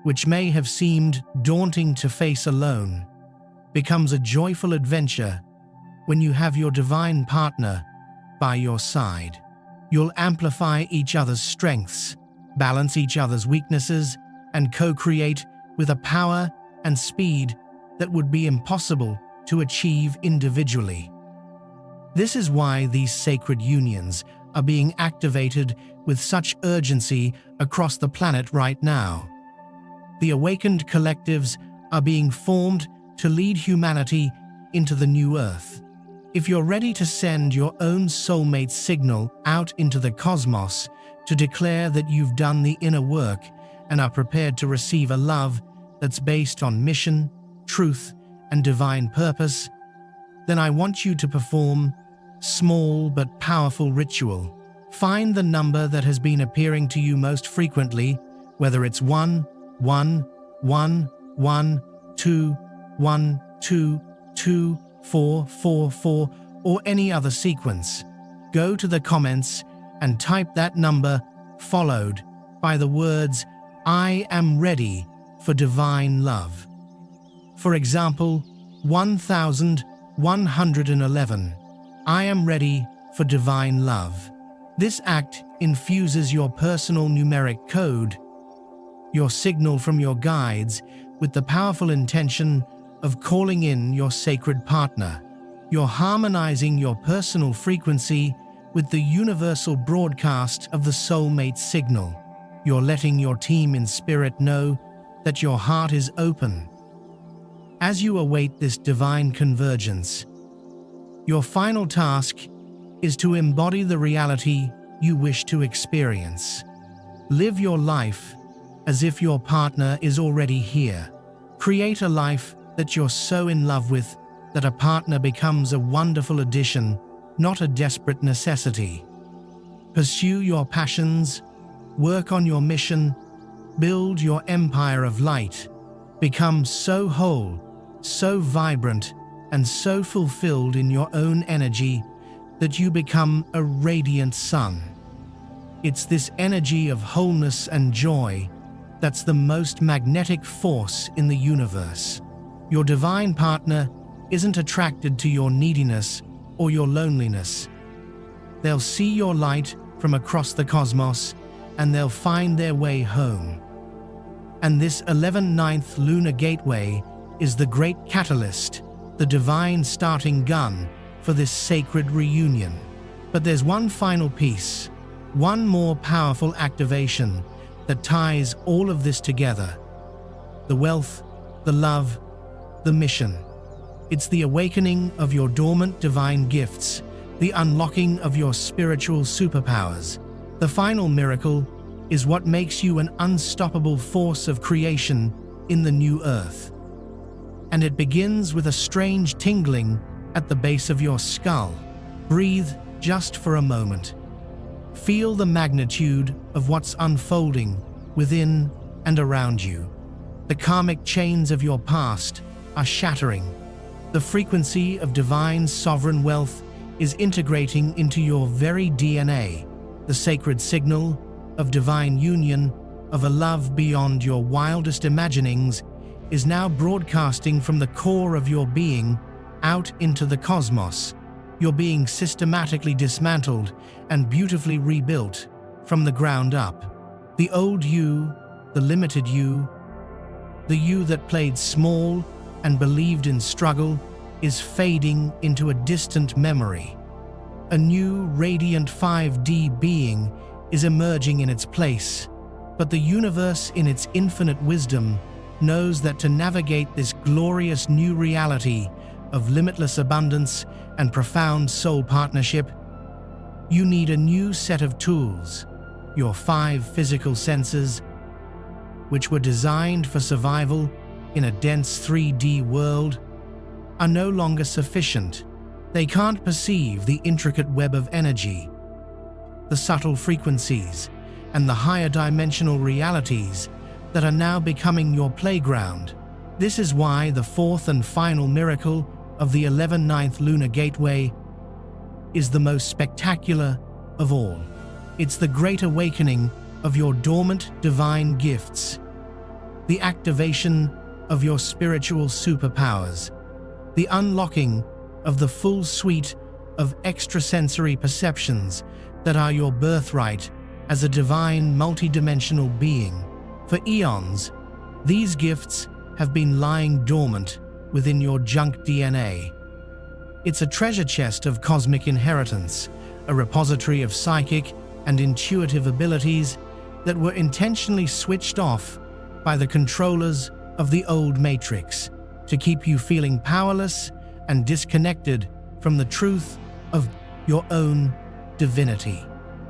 which may have seemed daunting to face alone, becomes a joyful adventure when you have your divine partner by your side. You'll amplify each other's strengths, balance each other's weaknesses, and co-create with a power and speed that would be impossible to achieve individually. This is why these sacred unions are being activated with such urgency across the planet right now. The awakened collectives are being formed to lead humanity into the new Earth. If you're ready to send your own soulmate signal out into the cosmos to declare that you've done the inner work and are prepared to receive a love that's based on mission, truth, and divine purpose, then I want you to perform small but powerful ritual. Find the number that has been appearing to you most frequently, whether it's 1, 1, 1, 1, 2, 1, 2, 2, 4, 4, 4, or any other sequence. Go to the comments and type that number followed by the words, "I am ready for divine love." For example, 1111. I am ready for divine love. This act infuses your personal numeric code, your signal from your guides, with the powerful intention of calling in your sacred partner. You're harmonizing your personal frequency with the universal broadcast of the soulmate signal. You're letting your team in spirit know that your heart is open. As you await this divine convergence, your final task is to embody the reality you wish to experience. Live your life as if your partner is already here. Create a life that you're so in love with that a partner becomes a wonderful addition, not a desperate necessity. Pursue your passions, work on your mission, build your empire of light. Become so whole, so vibrant, and so fulfilled in your own energy that you become a radiant sun. It's this energy of wholeness and joy that's the most magnetic force in the universe. Your divine partner isn't attracted to your neediness or your loneliness. They'll see your light from across the cosmos and they'll find their way home. And this 11/9 Lunar Gateway is the great catalyst, the divine starting gun for this sacred reunion. But there's one final piece, one more powerful activation that ties all of this together. The wealth, the love, the mission. It's the awakening of your dormant divine gifts, the unlocking of your spiritual superpowers. The final miracle is what makes you an unstoppable force of creation in the new earth. And it begins with a strange tingling at the base of your skull. Breathe just for a moment. Feel the magnitude of what's unfolding within and around you. The karmic chains of your past are shattering. The frequency of divine sovereign wealth is integrating into your very DNA. The sacred signal of divine union of a love beyond your wildest imaginings is now broadcasting from the core of your being out into the cosmos. You're being systematically dismantled and beautifully rebuilt from the ground up. The old you, the limited you, the you that played small and believed in struggle, is fading into a distant memory. A new, radiant 5D being is emerging in its place, but the universe in its infinite wisdom knows that to navigate this glorious new reality of limitless abundance and profound soul partnership, you need a new set of tools. Your 5 physical senses, which were designed for survival in a dense 3D world, are no longer sufficient. They can't perceive the intricate web of energy, the subtle frequencies, and the higher dimensional realities that are now becoming your playground. This is why the fourth and final miracle of the 11th Lunar Gateway is the most spectacular of all. It's the great awakening of your dormant divine gifts, the activation of your spiritual superpowers, the unlocking of the full suite of extrasensory perceptions that are your birthright as a divine multidimensional being. For eons, these gifts have been lying dormant within your junk DNA. It's a treasure chest of cosmic inheritance, a repository of psychic and intuitive abilities that were intentionally switched off by the controllers of the old matrix to keep you feeling powerless and disconnected from the truth of your own divinity.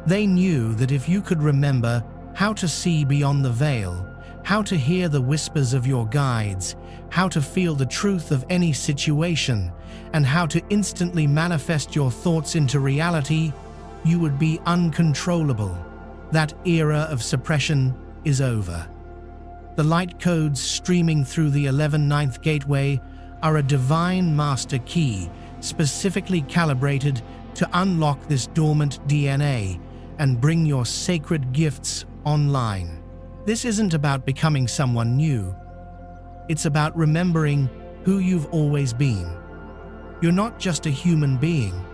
They knew that if you could remember how to see beyond the veil, how to hear the whispers of your guides, how to feel the truth of any situation, and how to instantly manifest your thoughts into reality, you would be uncontrollable. That era of suppression is over. The light codes streaming through the 11th Gateway are a divine master key specifically calibrated to unlock this dormant DNA and bring your sacred gifts online. This isn't about becoming someone new. It's about remembering who you've always been. You're not just a human being.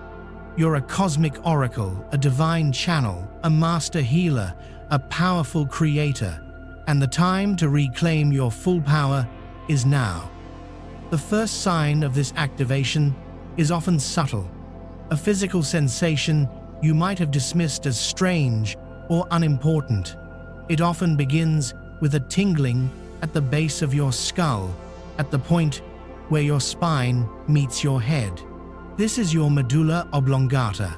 You're a cosmic oracle, a divine channel, a master healer, a powerful creator, and the time to reclaim your full power is now. The first sign of this activation is often subtle, a physical sensation you might have dismissed as strange or unimportant. It often begins with a tingling at the base of your skull, at the point where your spine meets your head. This is your medulla oblongata,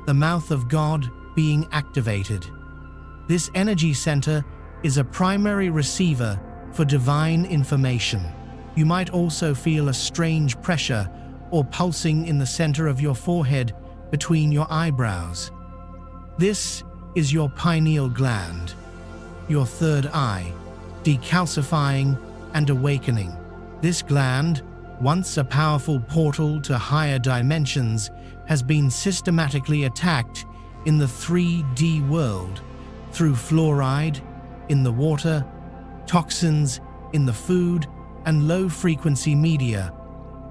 the mouth of God being activated. This energy center is a primary receiver for divine information. You might also feel a strange pressure or pulsing in the center of your forehead between your eyebrows. This is your pineal gland, your third eye, decalcifying and awakening. This gland, once a powerful portal to higher dimensions, has been systematically attacked in the 3D world through fluoride in the water, toxins in the food, and low-frequency media,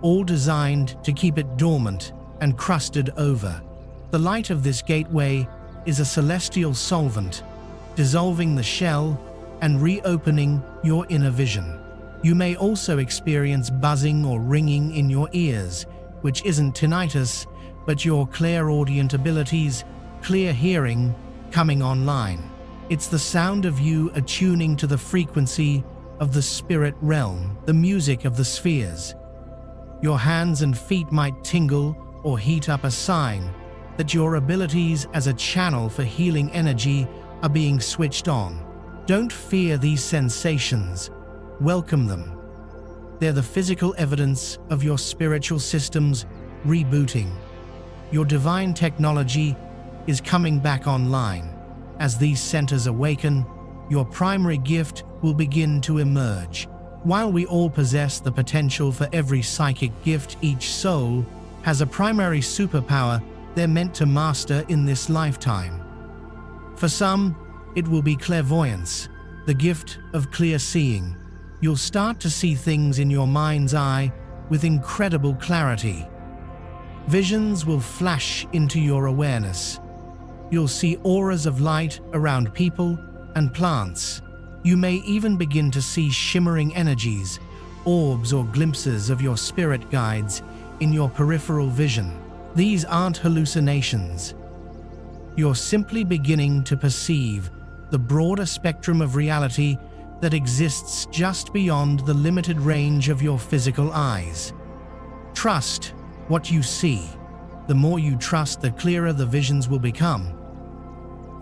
all designed to keep it dormant and crusted over. The light of this gateway is a celestial solvent, dissolving the shell and reopening your inner vision. You may also experience buzzing or ringing in your ears, which isn't tinnitus, but your clairaudient abilities, clear hearing, coming online. It's the sound of you attuning to the frequency of the spirit realm, the music of the spheres. Your hands and feet might tingle or heat up, a sign that your abilities as a channel for healing energy are being switched on. Don't fear these sensations. Welcome them. They're the physical evidence of your spiritual systems rebooting. Your divine technology is coming back online. As these centers awaken, your primary gift will begin to emerge. While we all possess the potential for every psychic gift, each soul has a primary superpower they're meant to master in this lifetime. For some, It will be clairvoyance, the gift of clear seeing. You'll start to see things in your mind's eye with incredible clarity. Visions will flash into your awareness. You'll see auras of light around people and plants. You may even begin to see shimmering energies, orbs or glimpses of your spirit guides in your peripheral vision. These aren't hallucinations. You're simply beginning to perceive the broader spectrum of reality that exists just beyond the limited range of your physical eyes. Trust what you see. The more you trust, the clearer the visions will become.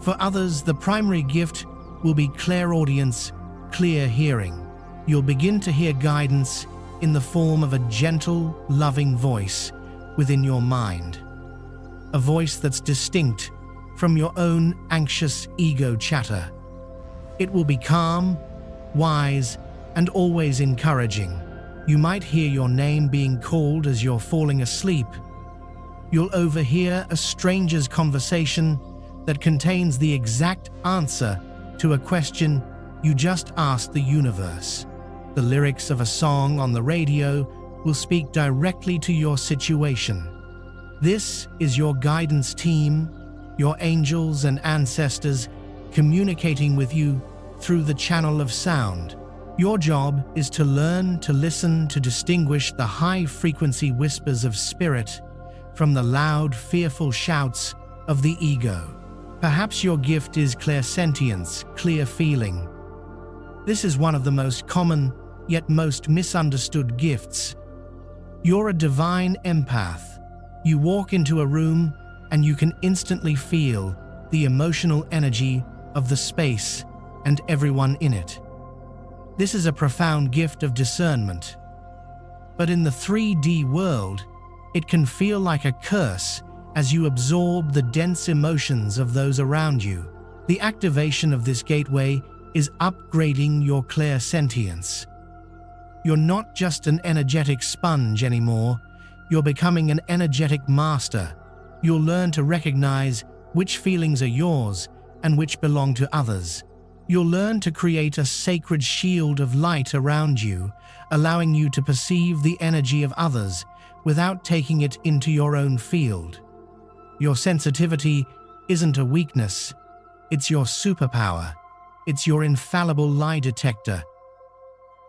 For others, the primary gift will be clairaudience, clear hearing. You'll begin to hear guidance in the form of a gentle, loving voice within your mind. A voice that's distinct from your own anxious ego chatter. It will be calm, wise, and always encouraging. You might hear your name being called as you're falling asleep. You'll overhear a stranger's conversation that contains the exact answer to a question you just asked the universe. The lyrics of a song on the radio will speak directly to your situation. This is your guidance team, your angels and ancestors communicating with you through the channel of sound. Your job is to learn to listen to distinguish the high-frequency whispers of spirit from the loud, fearful shouts of the ego. Perhaps your gift is clairsentience, clear feeling. This is one of the most common, yet most misunderstood gifts. You're a divine empath. You walk into a room and you can instantly feel the emotional energy of the space and everyone in it. This is a profound gift of discernment. But in the 3D world, it can feel like a curse as you absorb the dense emotions of those around you. The activation of this gateway is upgrading your clairsentience. You're not just an energetic sponge anymore, you're becoming an energetic master. You'll learn to recognize which feelings are yours and which belong to others. You'll learn to create a sacred shield of light around you, allowing you to perceive the energy of others without taking it into your own field. Your sensitivity isn't a weakness, it's your superpower. It's your infallible lie detector,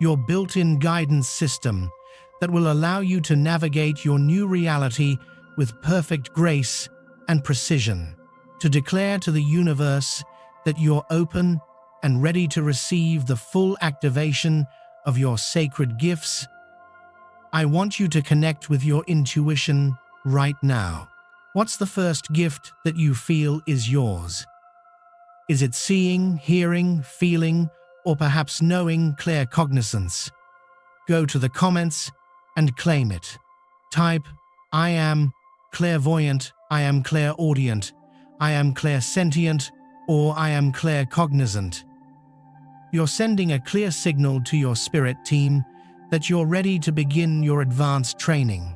your built-in guidance system that will allow you to navigate your new reality with perfect grace and precision. To declare to the universe that you're open and ready to receive the full activation of your sacred gifts, I want you to connect with your intuition right now. What's the first gift that you feel is yours? Is it seeing, hearing, feeling, or perhaps knowing claircognizance? Go to the comments and claim it. Type, I am clairvoyant, I am clairaudient, I am clairsentient, or I am claircognizant. You're sending a clear signal to your spirit team that you're ready to begin your advanced training.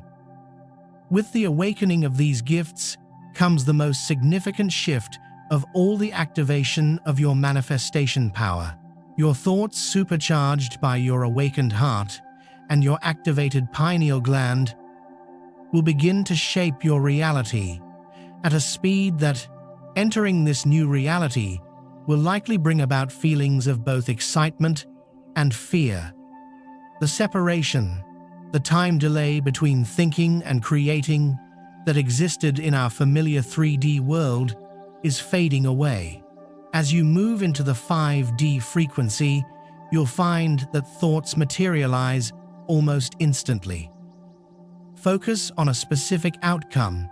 With the awakening of these gifts comes the most significant shift of all, the activation of your manifestation power. Your thoughts, supercharged by your awakened heart and your activated pineal gland, will begin to shape your reality at a speed that, entering this new reality, will likely bring about feelings of both excitement and fear. The separation, the time delay between thinking and creating that existed in our familiar 3D world is fading away. As you move into the 5D frequency, you'll find that thoughts materialize almost instantly. Focus on a specific outcome,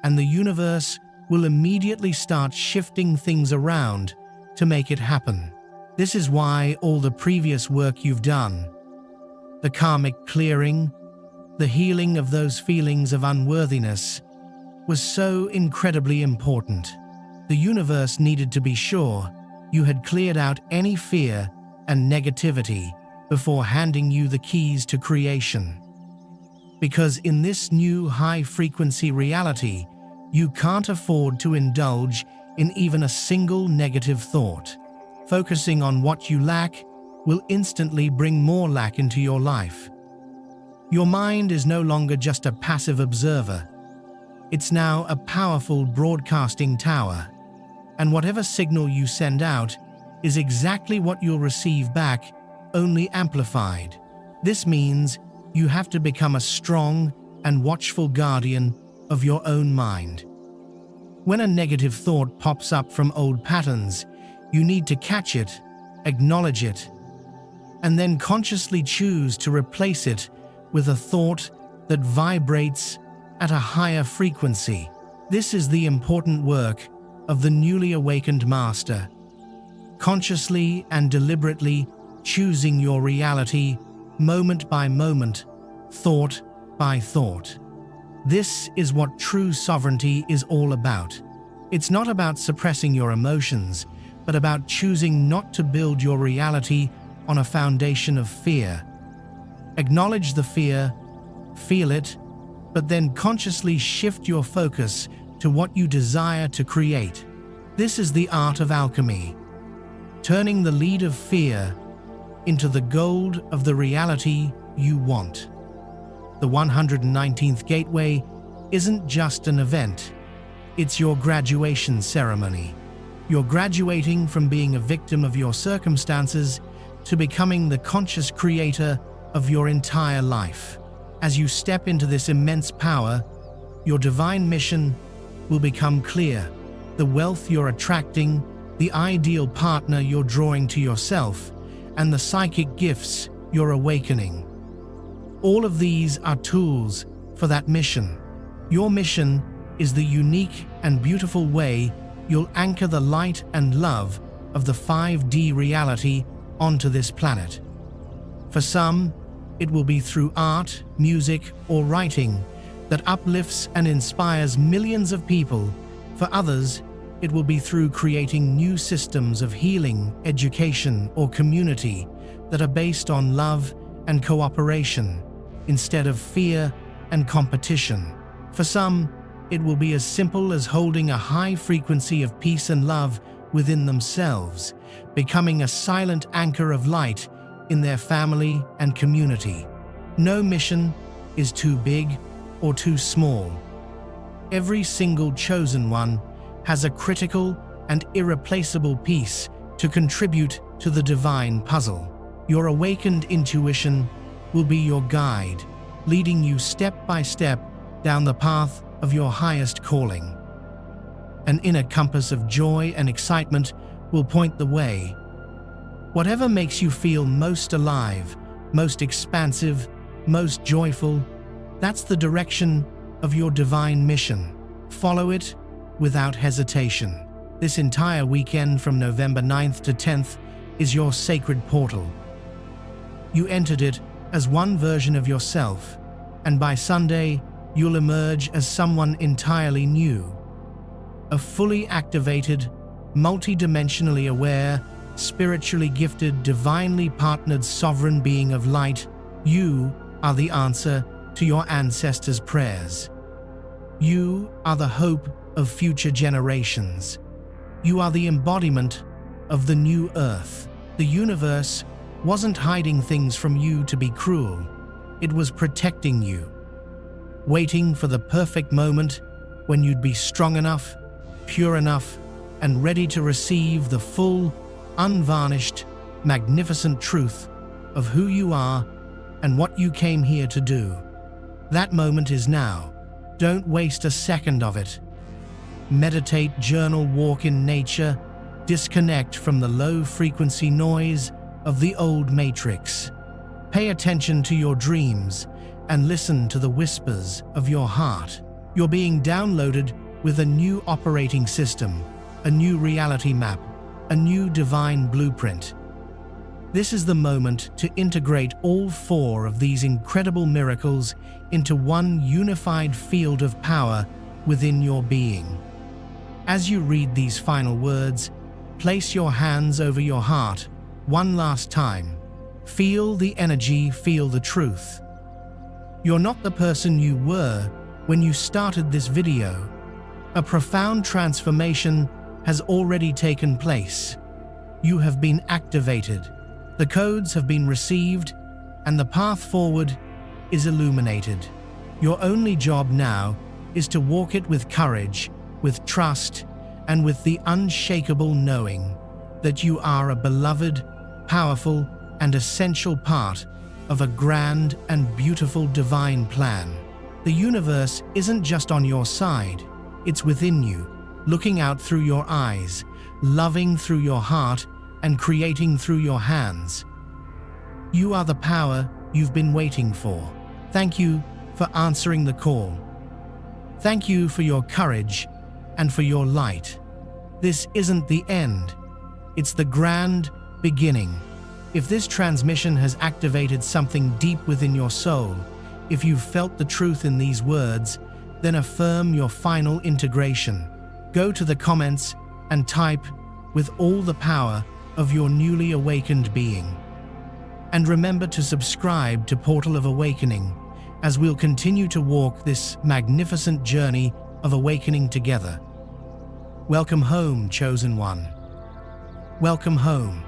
and the universe will immediately start shifting things around to make it happen. This is why all the previous work you've done, the karmic clearing, the healing of those feelings of unworthiness, was so incredibly important. The universe needed to be sure you had cleared out any fear and negativity before handing you the keys to creation. Because in this new high-frequency reality, you can't afford to indulge in even a single negative thought. Focusing on what you lack will instantly bring more lack into your life. Your mind is no longer just a passive observer. It's now a powerful broadcasting tower. And whatever signal you send out is exactly what you'll receive back, only amplified. This means you have to become a strong and watchful guardian of your own mind. When a negative thought pops up from old patterns, you need to catch it, acknowledge it, and then consciously choose to replace it with a thought that vibrates at a higher frequency. This is the important work of the newly awakened master, consciously and deliberately choosing your reality moment by moment, thought by thought. This is what true sovereignty is all about. It's not about suppressing your emotions, but about choosing not to build your reality on a foundation of fear. Acknowledge the fear, feel it, but then consciously shift your focus to what you desire to create. This is the art of alchemy, turning the lead of fear into the gold of the reality you want. The 119th Gateway isn't just an event, it's your graduation ceremony. You're graduating from being a victim of your circumstances to becoming the conscious creator of your entire life. As you step into this immense power, your divine mission will become clear. The wealth you're attracting, the ideal partner you're drawing to yourself, and the psychic gifts you're awakening. All of these are tools for that mission. Your mission is the unique and beautiful way you'll anchor the light and love of the 5D reality onto this planet. For some, it will be through art, music, or writing that uplifts and inspires millions of people. For others, it will be through creating new systems of healing, education, or community that are based on love and cooperation instead of fear and competition. For some, it will be as simple as holding a high frequency of peace and love within themselves, becoming a silent anchor of light in their family and community. No mission is too big or too small. Every single chosen one has a critical and irreplaceable piece to contribute to the divine puzzle. Your awakened intuition will be your guide, leading you step by step down the path of your highest calling. An inner compass of joy and excitement will point the way. Whatever makes you feel most alive, most expansive, most joyful, that's the direction of your divine mission. Follow it without hesitation. This entire weekend from November 9th to 10th is your sacred portal. You entered it as one version of yourself, and by Sunday, you'll emerge as someone entirely new. A fully activated, multidimensionally aware, spiritually gifted, divinely partnered sovereign being of light. You are the answer to your ancestors' prayers. You are the hope of future generations. You are the embodiment of the new earth. The universe wasn't hiding things from you to be cruel. It was protecting you, waiting for the perfect moment when you'd be strong enough, pure enough, and ready to receive the full, unvarnished, magnificent truth of who you are and what you came here to do. That moment is now. Don't waste a second of it. Meditate, journal, walk in nature, disconnect from the low-frequency noise of the old matrix. Pay attention to your dreams and listen to the whispers of your heart. You're being downloaded with a new operating system, a new reality map, a new divine blueprint. This is the moment to integrate all four of these incredible miracles into one unified field of power within your being. As you read these final words, place your hands over your heart one last time. Feel the energy, feel the truth. You're not the person you were when you started this video. A profound transformation has already taken place. You have been activated. The codes have been received, and the path forward is illuminated. Your only job now is to walk it with courage, with trust, and with the unshakable knowing that you are a beloved, powerful, and essential part of a grand and beautiful divine plan. The universe isn't just on your side, it's within you, looking out through your eyes, loving through your heart, and creating through your hands. You are the power you've been waiting for. Thank you for answering the call. Thank you for your courage and for your light. This isn't the end. It's the grand beginning. If this transmission has activated something deep within your soul, if you've felt the truth in these words, then affirm your final integration. Go to the comments and type with all the power of your newly awakened being. And remember to subscribe to Portal of Awakening, as we'll continue to walk this magnificent journey of awakening together. Welcome home, Chosen One. Welcome home.